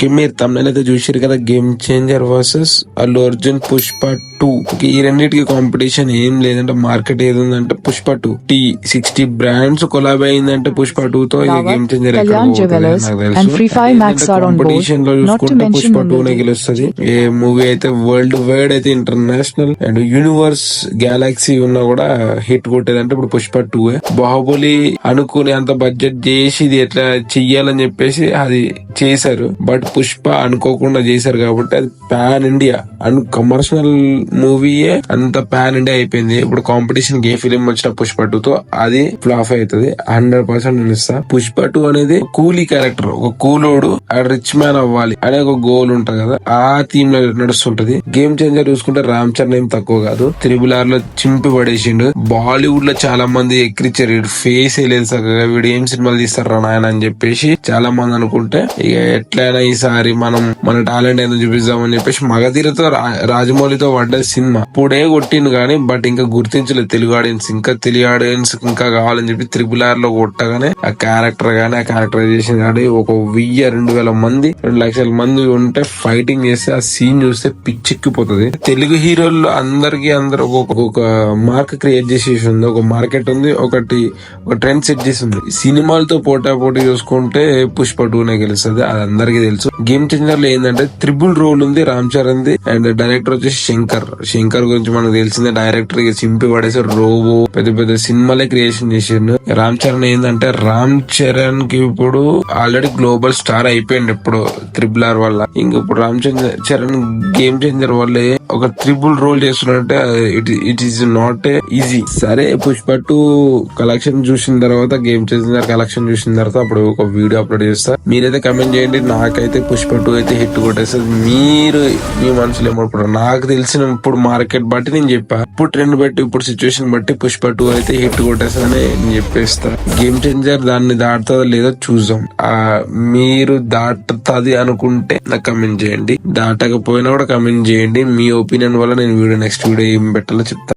Okay, మీరు తమిళ అయితే చూసారు కదా, game changer versus Allu Arjun Pushpa 2. ఈ రెండింటికి కాంపిటీషన్ ఏం లేదంటే, మార్కెట్ ఏది ఉందంటే పుష్ప 2. 60 బ్రాండ్స్ కొలాబ్ అయిందంటే పుష్ప 2 తో గేమ్ చేంజర్ ఎక్కడ పోతుంది నాకు తెలుసు. కాంపిటీషన్ లో చూసుకుంటే పుష్ప 2 నే గెలుస్తుంది. ఏ మూవీ అయితే వరల్డ్ వైడ్ అయితే ఇంటర్నేషనల్ అండ్ యూనివర్స్ గ్యాలక్సీ ఉన్నా కూడా హిట్ కొట్టేదంటే ఇప్పుడు పుష్ప 2. బాహుబలి అనుకునే అంత బడ్జెట్ చేసి ఇది ఎట్లా చెయ్యాలని చెప్పేసి అది చేశారు. బట్ పుష్ప అనుకోకుండా చేశారు కాబట్టి అది పాన్ ఇండియా అండ్ కమర్షియల్ మూవీయే అంత పాన్ ఇండియా అయిపోయింది. ఇప్పుడు కాంపిటీషన్ ఏ ఫిలిం వచ్చిన పుష్ప 2 తో అది ఫ్లాప్ అవుతుంది 100% నేను ఇస్తా. పుష్ప 2 అనేది కూలీ క్యారెక్టర్, ఒక కూలోడు రిచ్ మ్యాన్ అవ్వాలి అనే ఒక గోల్ ఉంటది కదా, ఆ థీమ్ లో నడుస్తుంటది. గేమ్ చేంజర్ చూసుకుంటే రామ్ చరణ్ ఏం తక్కువ కాదు, త్రిబుల్ లో చింపి పడేసిండు. బాలీవుడ్ లో చాలా మంది ఎక్కిరిచ్చారు, వీడు ఫేస్ లేదు సగగా, వీడు ఏం సినిమాలు తీస్తారా నాయన అని చెప్పేసి చాలా మంది అనుకుంటే, ఇక ఎట్లయినా ఈసారి మనం మన టాలెంట్ ఏదో చూపిద్దామని చెప్పేసి మగధీరతో రాజమౌళితో పడ్డ సినిమా ఇప్పుడే కొట్టిండు కానీ, బట్ ఇంకా గుర్తించలేదు తెలుగు ఆడియన్స్. ఇంకా తెలుగు ఆడియన్స్ ఇంకా కావాలని చెప్పి త్రిబుల్ లో కొట్టగానే ఆ క్యారెక్టర్ గానీ, ఆ క్యారెక్టరైజేషన్ కానీ ఒక 1000-2000 మంది 2 లక్షల మంది ఉంటే ఫైటింగ్ చేస్తే ఆ సీన్ చూస్తే పిచ్చెక్కిపోతుంది. తెలుగు హీరోలు అందరికి అందరూ ఒక మార్క్ క్రియేట్ చేసేసి ఉంది, ఒక మార్కెట్ ఉంది, ఒక ట్రెండ్ సెట్ చేసి ఉంది. సినిమాలతో పోటీ చూసుకుంటే పుష్ప 2 నే గెలుస్తుంది, అది అందరికీ తెలుసు. గేమ్ చేంజర్ లో ఏంటంటే త్రిబుల్ రోల్ ఉంది Ram Charan the, and director వచ్చేసి శంకర్ గురించి మనకు తెలిసిందే. డైరెక్టర్ చింపి పడేసి రోబో పెద్ద పెద్ద సినిమాలే క్రియేషన్ చేసిండు. రామ్ చరణ్ ఏంటంటే, రామ్ చరణ్ కి ఇప్పుడు ఆల్రెడీ గ్లోబల్ స్టార్ అయిపోయింది ఇప్పుడు త్రిబుల్ వల్ల. ఇంక ఇప్పుడు రామ్ చరణ్ గేమ్ చేంజర్ వల్లే ఒక త్రిబుల్ రోల్ చేస్తున్నట్టే, ఇట్ ఈస్ నాట్ ఈజీ. సరే పుష్ప 2 కలెక్షన్ చూసిన తర్వాత, గేమ్ చేంజర్ కలెక్షన్ చూసిన తర్వాత అప్పుడు ఒక వీడియో అప్లోడ్ చేస్తా. మీరైతే కమెంట్ చేయండి. నాకైతే పుష్ప 2 అయితే హిట్ కొట్టేస్తుంది. మీరు మీ మనసులో ఏమనుకుంటారు? నాకు తెలిసిన ఇప్పుడు మార్కెట్ బట్టి నేను చెప్పా, ఇప్పుడు ట్రెండ్ బట్టి, ఇప్పుడు సిచ్యువేషన్ బట్టి పుష్ప 2 అయితే హిట్ కొట్టేస్తుందని నేను చెప్పేస్తా. గేమ్ చేంజర్ దాన్ని దాటుతుందో లేదో చూద్దాం. మీరు దాటుతుంది అనుకుంటే నాకు కమెంట్ చేయండి, దాటకపోయినా కూడా కమెంట్ చేయండి. మీ ఒపీనియన్ వల్ల నేను నెక్స్ట్ వీడియో ఏం పెట్టాలో చెప్తాను.